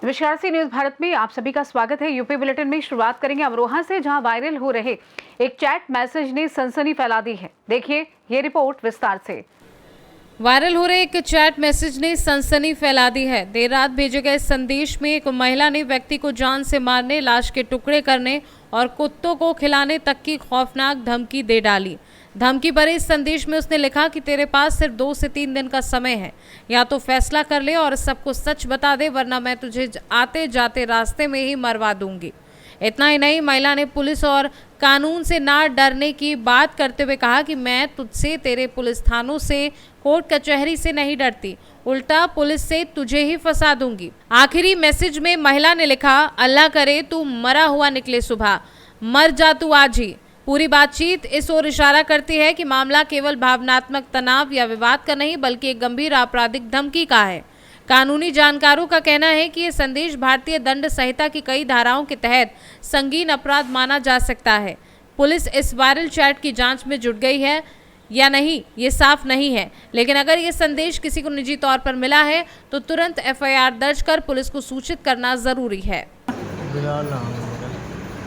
नमस्कार, सी न्यूज भारत में आप सभी का स्वागत है। यूपी बुलेटिन में शुरुआत करेंगे अमरोहा से, जहां वायरल हो रहे एक चैट मैसेज ने सनसनी फैला दी है। देखिए ये रिपोर्ट विस्तार से। वायरल हो रहे एक चैट मैसेज ने सनसनी फैला दी है। देर रात भेजे गए संदेश में एक महिला ने व्यक्ति को जान से मारने, लाश के टुकड़े करने और कुत्तों को खिलाने तक की खौफनाक धमकी दे डाली। धमकी भरे इस संदेश में उसने लिखा कि तेरे पास सिर्फ 2 से 3 दिन का समय है, या तो फैसला कर ले और सबको सच बता दे, वरना मैं तुझे आते जाते रास्ते में ही मरवा दूंगी। इतना ही नहीं, महिला ने पुलिस और कानून से ना डरने की बात करते हुए कहा कि मैं तुझसे, तेरे पुलिस थानों से, कोर्ट कचहरी से नहीं डरती, उल्टा पुलिस से तुझे ही फंसा दूंगी। आखिरी मैसेज में महिला ने लिखा, अल्लाह करे तू मरा हुआ निकले सुबह, मर जा तू आज ही। पूरी बातचीत इस ओर इशारा करती है कि मामला केवल भावनात्मक तनाव या विवाद का नहीं, बल्कि एक गंभीर आपराधिक धमकी का है। कानूनी जानकारों का कहना है कि ये संदेश भारतीय दंड संहिता की कई धाराओं के तहत संगीन अपराध माना जा सकता है। पुलिस इस वायरल चैट की जांच में जुट गई है या नहीं, ये साफ नहीं है, लेकिन अगर ये संदेश किसी को निजी तौर पर मिला है तो तुरंत FIR दर्ज कर पुलिस को सूचित करना जरूरी है।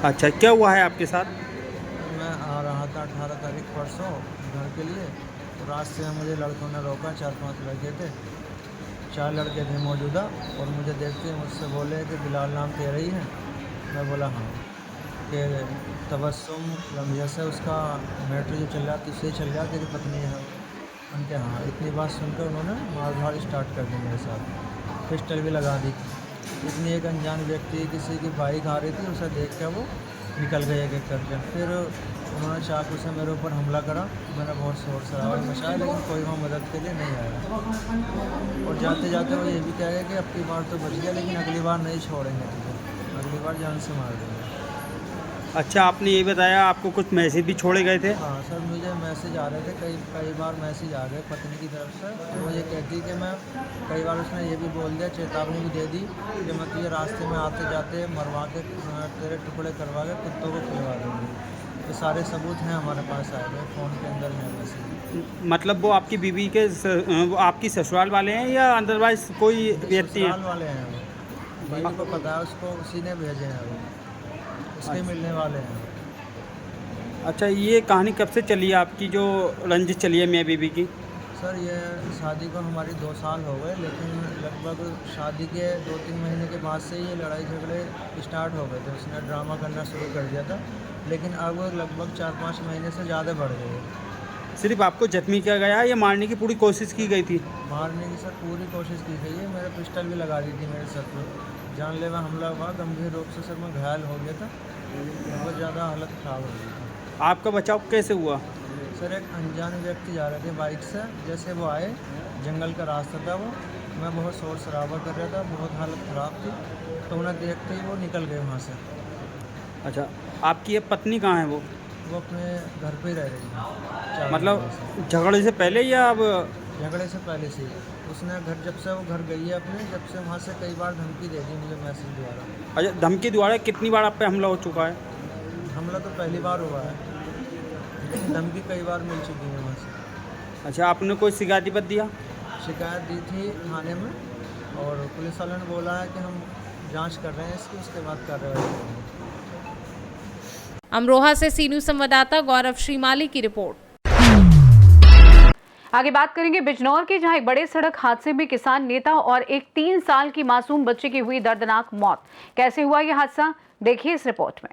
अच्छा, क्या हुआ है आपके साथ? मैं आ रहा था 18 तारीख परसों घर के लिए, तो रास्ते में मुझे लड़कों ने रोका। 4-5 लड़के थे, 4 लड़के थे मौजूदा, और मुझे देखते मुझसे बोले कि बिलाल नाम तेरा ही है। मैं बोला हाँ। कि तबस्सुम लम्हिया से उसका मैटर जो चल रहा तुझसे चल रहा, तेरी पत्नी है। उनके हाँ। इतनी बात सुनकर उन्होंने मारधाड़ स्टार्ट कर दी मेरे साथ, पिस्टल भी लगा दी। इतनी एक अनजान व्यक्ति किसी की बाइक आ रही थी, उसे देख कर वो निकल गए एक एक करके। फिर उन्होंने चाकू से मेरे ऊपर हमला करा। मैंने बहुत शोर शराबा मचाया, लेकिन कोई वहाँ मदद के लिए नहीं आया। और जाते जाते वो ये भी कह गए कि अब की बार तो बच गया, लेकिन अगली बार नहीं छोड़ेंगे तुझे, अगली बार जान से मार देंगे। अच्छा, आपने ये बताया आपको कुछ मैसेज भी छोड़े गए थे? हाँ सर, मुझे मैसेज आ रहे थे, कई बार मैसेज आ गए पत्नी की तरफ से। वो ये कहती कि मैं, कई बार उसने ये भी बोल दिया, चेतावनी भी दे दी कि मैं तुझे रास्ते में आते जाते मरवा के, तेरे टुकड़े करवा के कुत्तों को खिलवा दूँगी। ये सारे सबूत हैं हमारे पास आए हुए, फ़ोन के अंदर है मैसेज। मतलब वो आपकी बीवी के वो आपकी ससुराल वाले हैं या अदरवाइज कोई व्यक्ति है? ससुराल वाले हैं वो, बीवी को पता है, उसको उसी ने भेजे हैं वो, उसके मिलने वाले हैं। अच्छा, ये कहानी कब से चली है आपकी, जो रंजिश चली है मियाँ बीवी की? सर ये शादी को हमारी 2 साल हो गए, लेकिन लगभग शादी के 2-3 महीने के बाद से ये लड़ाई झगड़े स्टार्ट हो गए थे। उसने ड्रामा करना शुरू कर दिया था, लेकिन अब लगभग 4-5 महीने से ज़्यादा बढ़ गए। सिर्फ आपको जख्मी किया गया या मारने की पूरी कोशिश की गई थी? मारने की सर पूरी कोशिश की गई है। मेरे पिस्टल भी लगा दी थी मेरे सर पर, जानलेवा हमला हुआ। गंभीर रूप से सर मैं घायल हो गया था, बहुत ज़्यादा हालत ख़राब हो गई थी। आपका बचाव कैसे हुआ? सर एक अनजान व्यक्ति जा रहे थे बाइक से, जैसे वो आए, जंगल का रास्ता था वो, मैं बहुत शोर शराबा कर रहा था, बहुत हालत ख़राब थी, तो उन्हें देखते ही वो निकल गए वहाँ से। अच्छा, आपकी ये पत्नी कहाँ है? वो अपने घर पे ही रह रही है। मतलब झगड़े से पहले या अब? झगड़े से पहले से ही। उसने घर, जब से वो घर गई है अपने, जब से वहाँ से कई बार धमकी दे दी मुझे मैसेज द्वारा। अच्छा, धमकी द्वारा कितनी बार आप पे हमला हो चुका है? हमला तो पहली बार हुआ है, लेकिन धमकी कई बार मिल चुकी है वहाँ से। अच्छा, आपने कोई शिकायत पत्र दिया? शिकायत दी थी थाने में, और पुलिस वालों ने बोला है कि हम जांच कर रहे हैं इसकी, उसके बाद कार्रवाई करेंगे। अमरोहा से सी न्यूज संवाददाता गौरव श्रीमाली की रिपोर्ट। आगे बात करेंगे बिजनौर की, जहां एक बड़े सड़क हादसे में किसान नेता और एक 3 साल की मासूम बच्चे की हुई दर्दनाक मौत। कैसे हुआ यह हादसा, देखिए इस रिपोर्ट में।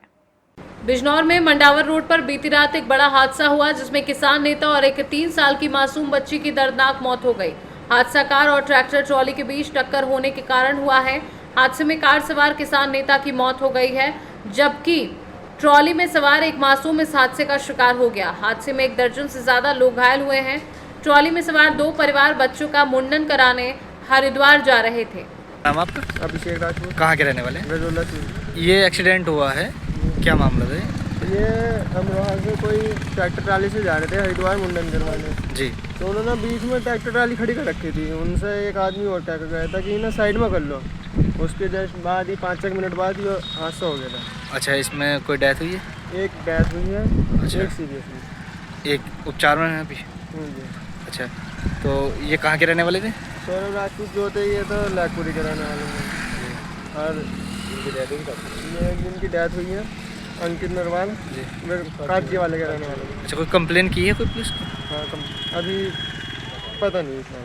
बिजनौर में मंडावर रोड पर बीती रात एक बड़ा हादसा हुआ, जिसमें किसान नेता और एक 3 साल की मासूम बच्ची की दर्दनाक मौत हो गई। हादसा कार और ट्रैक्टर ट्रॉली के बीच टक्कर होने के कारण हुआ है। हादसे में कार सवार किसान नेता की मौत हो गई है, जबकि ट्रॉली में सवार एक मासूम इस हादसे का शिकार हो गया। हादसे में 1 दर्जन से ज्यादा लोग घायल हुए हैं। ट्रॉली में सवार 2 परिवार बच्चों का मुंडन कराने हरिद्वार जा रहे थे। नाम आपका? अभिषेक राजपूत। कहाँ के रहने वाले? रजौला। ये एक्सीडेंट हुआ है, क्या मामला था ये अमरोहा से कोई ट्रैक्टर ट्राली से जा रहे थे हरिद्वार मुंडन करवाने जी? तो उन्होंने बीच में ट्रैक्टर ट्राली खड़ी कर रखी थी। उनसे एक आदमी और क्या कर गया था कि ना साइड में कर लो, उसके जस्ट बाद ही 5-6 मिनट बाद ये हादसा हो गया था। अच्छा, इसमें कोई डेथ हुई है? एक डेथ हुई है। अच्छा। एक सीरियस, एक उपचार में है अभी? जी। अच्छा, तो ये कहाँ के रहने वाले थे? सौरभ राजपूत जो थे, ये तो लैकपुरी के रहने वाले हैं। और जिनकी डेथ हुई है अंकित नरवाल कागजी वाले के रहने वाले। अच्छा, कोई कंप्लेन की है कोई पुलिस को? हाँ, अभी पता नहीं इसमें।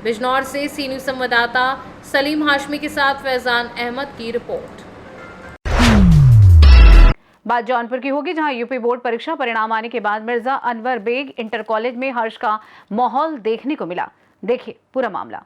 बिजनौर से सी न्यूज़ संवाददाता सलीम हाशमी के साथ फैजान अहमद की रिपोर्ट। बात जौनपुर की होगी, जहां यूपी बोर्ड परीक्षा परिणाम आने के बाद Mirza Anwar bag inter college में हर्ष का माहौल देखने को मिला। देखिए पूरा मामला।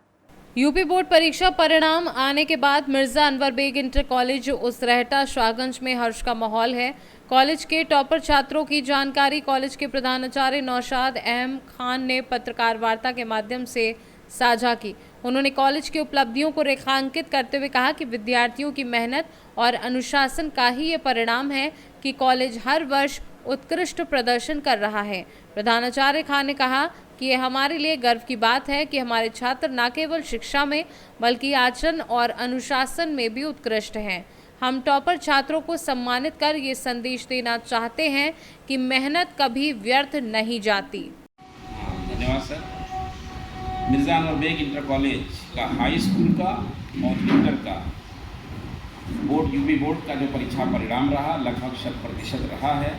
यूपी बोर्ड परीक्षा परिणाम आने के बाद Mirza Anwar bag inter college Usrahta Shahganj में हर्ष का माहौल है। कॉलेज के टॉपर छात्रों की जानकारी कॉलेज के प्रधानाचार्य नौशाद अहम खान ने पत्रकार वार्ता के माध्यम से साझा की। उन्होंने कॉलेज की उपलब्धियों को रेखांकित करते हुए कहा कि विद्यार्थियों की मेहनत और अनुशासन का ही ये परिणाम है कि कॉलेज हर वर्ष उत्कृष्ट प्रदर्शन कर रहा है। प्रधानाचार्य खान ने कहा कि ये हमारे लिए गर्व की बात है कि हमारे छात्र न केवल शिक्षा में बल्कि आचरण और अनुशासन में भी उत्कृष्ट हैं। हम टॉपर छात्रों को सम्मानित कर ये संदेश देना चाहते हैं कि मेहनत कभी व्यर्थ नहीं जाती। धन्यवाद sir. Mirza Anwar bag inter college का हाई स्कूल का और इंटर का बोर्ड यूपी बोर्ड का जो परीक्षा परिणाम रहा लगभग 100% रहा है।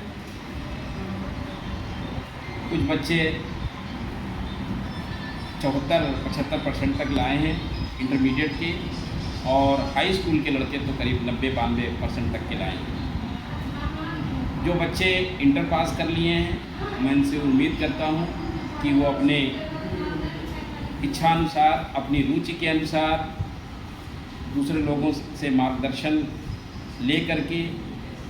कुछ बच्चे 74-75% तक लाए हैं इंटरमीडिएट के, और हाई स्कूल के लड़के तो करीब 90-92% तक के लाए हैं। जो बच्चे इंटर पास कर लिए हैं मैं इनसे उम्मीद करता हूं कि वो अपने इच्छानुसार अपनी रुचि के अनुसार दूसरे लोगों से मार्गदर्शन ले करके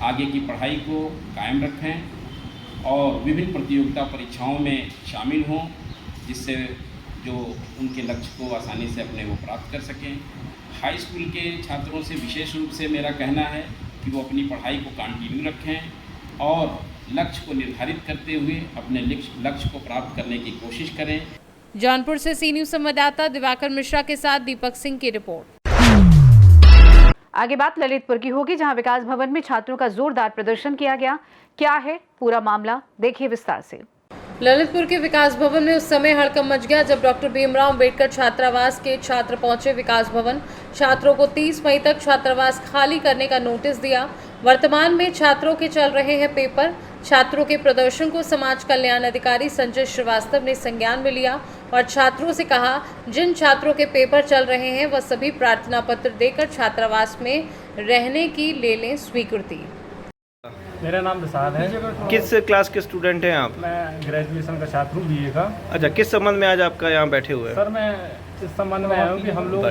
आगे की पढ़ाई को कायम रखें और विभिन्न प्रतियोगिता परीक्षाओं में शामिल हों, जिससे जो उनके लक्ष्य को आसानी से अपने वो प्राप्त कर सकें। हाई स्कूल के छात्रों से विशेष रूप से मेरा कहना है कि वो अपनी पढ़ाई को कंटिन्यू रखें और लक्ष्य को निर्धारित करते हुए अपने लक्ष्य को प्राप्त करने की कोशिश करें। जौनपुर से सी न्यूज़ संवाददाता दिवाकर मिश्रा के साथ दीपक सिंह की रिपोर्ट। आगे बात ललितपुर की होगी, जहां विकास भवन में छात्रों का जोरदार प्रदर्शन किया गया। क्या है पूरा मामला, देखिए विस्तार से। ललितपुर के विकास भवन में उस समय हड़कंप मच गया जब डॉक्टर भीमराव अंबेडकर छात्रावास के छात्र पहुंचे विकास भवन। छात्रों को 30 मई तक छात्रावास खाली करने का नोटिस दिया। वर्तमान में छात्रों के चल रहे हैं पेपर। छात्रों के प्रदर्शन को समाज कल्याण अधिकारी संजय श्रीवास्तव ने संज्ञान में लिया और छात्रों से कहा जिन छात्रों के पेपर चल रहे हैं वह सभी प्रार्थना पत्र देकर छात्रावास में रहने की ले लें स्वीकृति। मेरा नाम विशाल है। किस क्लास के स्टूडेंट हैं आप? मैं ग्रेजुएशन का छात्र हूँ, बीए का। अच्छा, किस संबंध में आज आपका यहाँ बैठे हुए हैं? सर मैं इस संबंध में आया हूँ कि हम लोग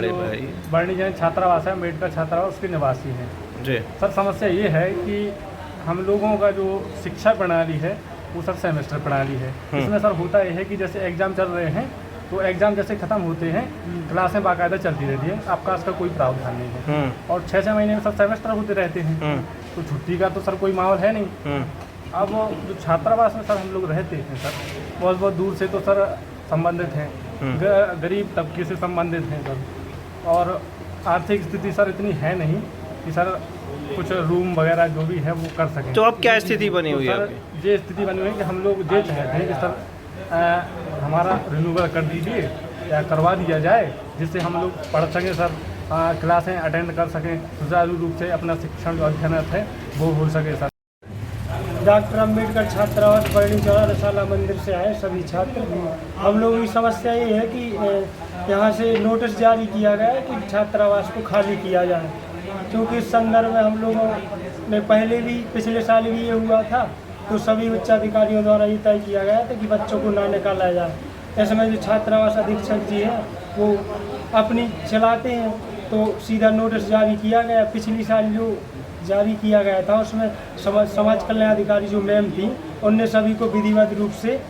बरनी जैन छात्रावास है, अम्बेडकर छात्रावास, उसके निवासी हैं जी। सर समस्या ये है कि हम लोगों का जो शिक्षा प्रणाली है वो सर सेमेस्टर प्रणाली है। इसमें सर होता यह है कि जैसे एग्ज़ाम चल रहे हैं तो एग्ज़ाम जैसे ख़त्म होते हैं क्लासें बाकायदा चलती रहती है, आपका इसका कोई प्रावधान नहीं है। और 6-6 महीने में सर सेमेस्टर होते रहते हैं, तो छुट्टी का तो सर कोई माहौल है नहीं। अब जो छात्रावास में सर हम लोग रहते हैं सर बहुत बहुत दूर से तो सर संबंधित हैं, गरीब तबके से संबंधित हैं सर, और आर्थिक स्थिति सर इतनी है नहीं कि सर कुछ रूम वगैरह जो भी है वो कर सकें। तो अब क्या स्थिति बनी हुई है? ये स्थिति बनी हुई है कि हम लोग ये चाहते हैं कि सर हमारा रिन्यूअल कर दीजिए या करवा दिया जाए, जिससे हम लोग पढ़ सकें सर, क्लासें अटेंड कर सकें, सुचारू रूप से अपना शिक्षण जो अध्ययनरत है वो हो सके सर। डॉक्टर अम्बेडकर छात्रावास बरनी चौराशाला मंदिर से आए सभी छात्र। हम लोगों की समस्या ये है कि यहाँ से नोटिस जारी किया गया है कि छात्रावास को खाली किया जाए, क्योंकि इस संदर्भ में हम लोगों ने पहले भी पिछले साल भी ये हुआ था, तो सभी उच्चाधिकारियों द्वारा ये तय किया गया था कि बच्चों को ना निकाला जाए। इसमें जो छात्रावास अधीक्षक जी हैं वो अपनी चलाते हैं, तो सीधा नोटिस जारी किया गया। पिछली साल जो जारी किया गया था उसमें समाज कल्याण अधिकारी जो मैम थी उनने सभी को विधिवत रूप से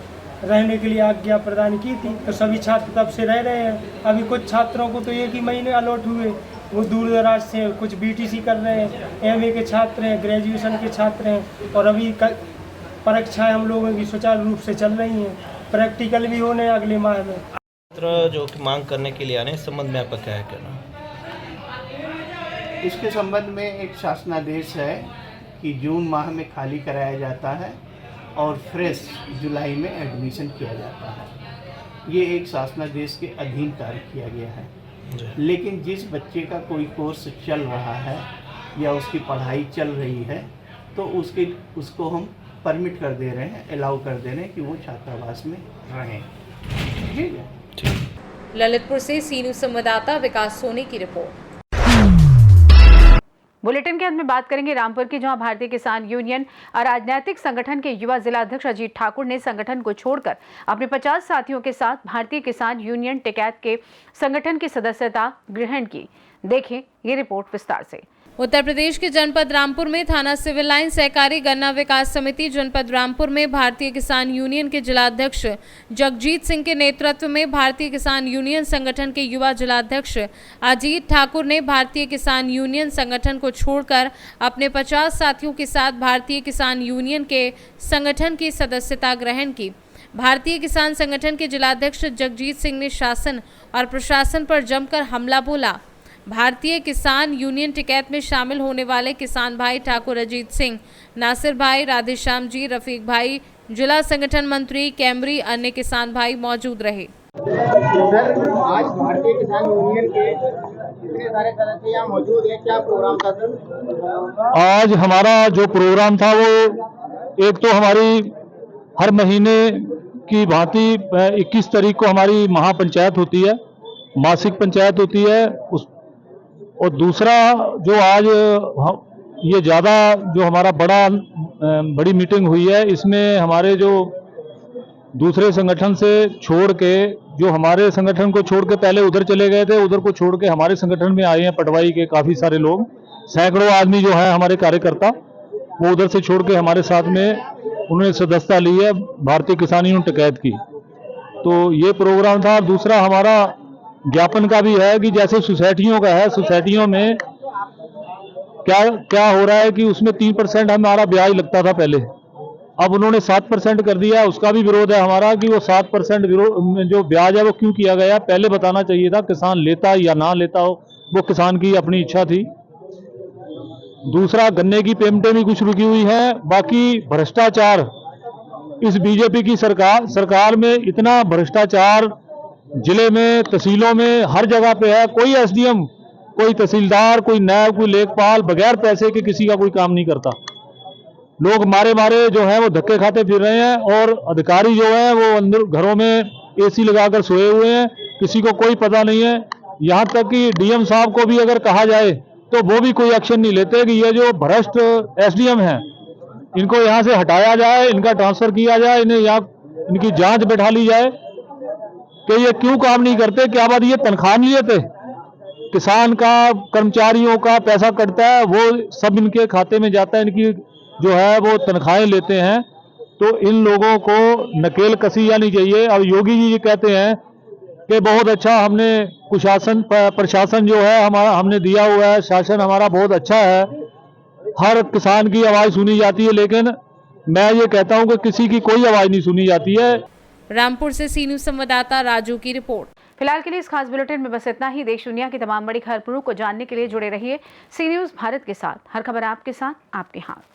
रहने के लिए आज्ञा प्रदान की थी, तो सभी छात्र तब से रह रहे हैं। अभी कुछ छात्रों को तो 1 ही महीने अलॉट हुए, वो दूर दराज से कुछ बीटीसी कर रहे हैं, एमए के छात्र हैं, ग्रेजुएशन के छात्र हैं, और अभी परीक्षाएं हम लोगों की सुचारू रूप से चल रही हैं, प्रैक्टिकल भी होने अगले माह में। छात्र जो कि मांग करने के लिए आने, इस संबंध में आपका क्या है कहना? इसके संबंध में एक शासनादेश है कि जून माह में खाली कराया जाता है और फ्रेश जुलाई में एडमिशन किया जाता है। ये एक शासनादेश के अधीन कार्य किया गया है। लेकिन जिस बच्चे का कोई कोर्स चल रहा है या उसकी पढ़ाई चल रही है तो उसको हम परमिट कर दे रहे हैं, अलाउ कर दे रहे हैं कि वो छात्रावास में रहें। ठीक है। ललितपुर से सी न्यूज़ संवाददाता विकास सोनी की रिपोर्ट। बुलेटिन के अंत में बात करेंगे रामपुर की, जहां भारतीय किसान यूनियन अराजनैतिक संगठन के युवा जिला अध्यक्ष अजीत ठाकुर ने संगठन को छोड़कर अपने 50 साथियों के साथ भारतीय किसान यूनियन टिकैत के संगठन की सदस्यता ग्रहण की। देखें ये रिपोर्ट विस्तार से। उत्तर प्रदेश के जनपद रामपुर में थाना सिविल लाइन सहकारी गन्ना विकास समिति जनपद रामपुर में भारतीय किसान यूनियन के जिलाध्यक्ष जगजीत सिंह के नेतृत्व में भारतीय किसान यूनियन संगठन के युवा जिलाध्यक्ष अजीत ठाकुर ने भारतीय किसान यूनियन संगठन को छोड़कर अपने 50 साथियों के साथ भारतीय किसान यूनियन के संगठन की सदस्यता ग्रहण की। भारतीय किसान संगठन के जिलाध्यक्ष जगजीत सिंह ने शासन और प्रशासन पर जमकर हमला बोला। भारतीय किसान यूनियन टिकैत में शामिल होने वाले किसान भाई ठाकुर अजीत सिंह, नासिर भाई, राधेश्याम जी, रफीक भाई, जिला संगठन मंत्री कैमरी, अन्य किसान भाई मौजूद रहे। सर, आज भारतीय किसान यूनियन के कितने सारे सदस्य यहाँ मौजूद हैं, क्या प्रोग्राम था सर? आज हमारा जो प्रोग्राम था वो एक तो हमारी हर महीने की भांति 21 तारीख को हमारी महापंचायत होती है, मासिक पंचायत होती है और दूसरा जो आज ये ज़्यादा जो हमारा बड़ी मीटिंग हुई है, इसमें हमारे जो दूसरे संगठन से छोड़ के, जो हमारे संगठन को छोड़ के पहले उधर चले गए थे, उधर को छोड़ के हमारे संगठन में आए हैं पटवाई के काफ़ी सारे लोग, सैकड़ों आदमी जो है हमारे कार्यकर्ता, वो उधर से छोड़ के हमारे साथ में उन्होंने सदस्यता ली है भारतीय किसान यूनियन टिकैत की। तो ये प्रोग्राम था। दूसरा हमारा ज्ञापन का भी है कि जैसे सोसाइटियों का है, सोसाइटियों में क्या हो रहा है कि उसमें 3% हमारा ब्याज लगता था पहले, अब उन्होंने 7% कर दिया। उसका भी विरोध है हमारा कि वो 7% जो ब्याज है वो क्यों किया गया। पहले बताना चाहिए था, किसान लेता या ना लेता हो वो किसान की अपनी इच्छा थी। दूसरा गन्ने की पेमेंटें भी कुछ रुकी हुई है। बाकी भ्रष्टाचार, इस बीजेपी की सरकार में इतना भ्रष्टाचार जिले में, तहसीलों में, हर जगह पे है। कोई एसडीएम, कोई तहसीलदार, कोई नायब, कोई लेखपाल बगैर पैसे के किसी का कोई काम नहीं करता। लोग मारे जो है वो धक्के खाते फिर रहे हैं और अधिकारी जो है वो अंदर घरों में एसी लगाकर सोए हुए हैं, किसी को कोई पता नहीं है। यहाँ तक कि डीएम साहब को भी अगर कहा जाए तो वो भी कोई एक्शन नहीं लेते कि ये जो भ्रष्ट एसडीएम हैं इनको यहाँ से हटाया जाए, इनका ट्रांसफर किया जाए, इन्हें यहाँ इनकी जांच बैठा ली जाए कि ये क्यों काम नहीं करते। क्या बात, ये तनख्वाह नहीं लेते, किसान का, कर्मचारियों का पैसा कटता है, वो सब इनके खाते में जाता है, इनकी जो है वो तनख्वाहें लेते हैं। तो इन लोगों को नकेल कसी जानी चाहिए। अब योगी जी ये कहते हैं कि बहुत अच्छा हमने प्रशासन जो है हमारा हमने दिया हुआ है, शासन हमारा बहुत अच्छा है, हर किसान की आवाज़ सुनी जाती है, लेकिन मैं ये कहता हूं कि किसी की कोई आवाज़ नहीं सुनी जाती है। रामपुर से सी न्यूज़ संवाददाता राजू की रिपोर्ट। फिलहाल के लिए इस खास बुलेटिन में बस इतना ही। देश दुनिया की तमाम बड़ी खबरों को जानने के लिए जुड़े रहिए सी न्यूज़ भारत के साथ। हर खबर आपके साथ, आपके हाथ।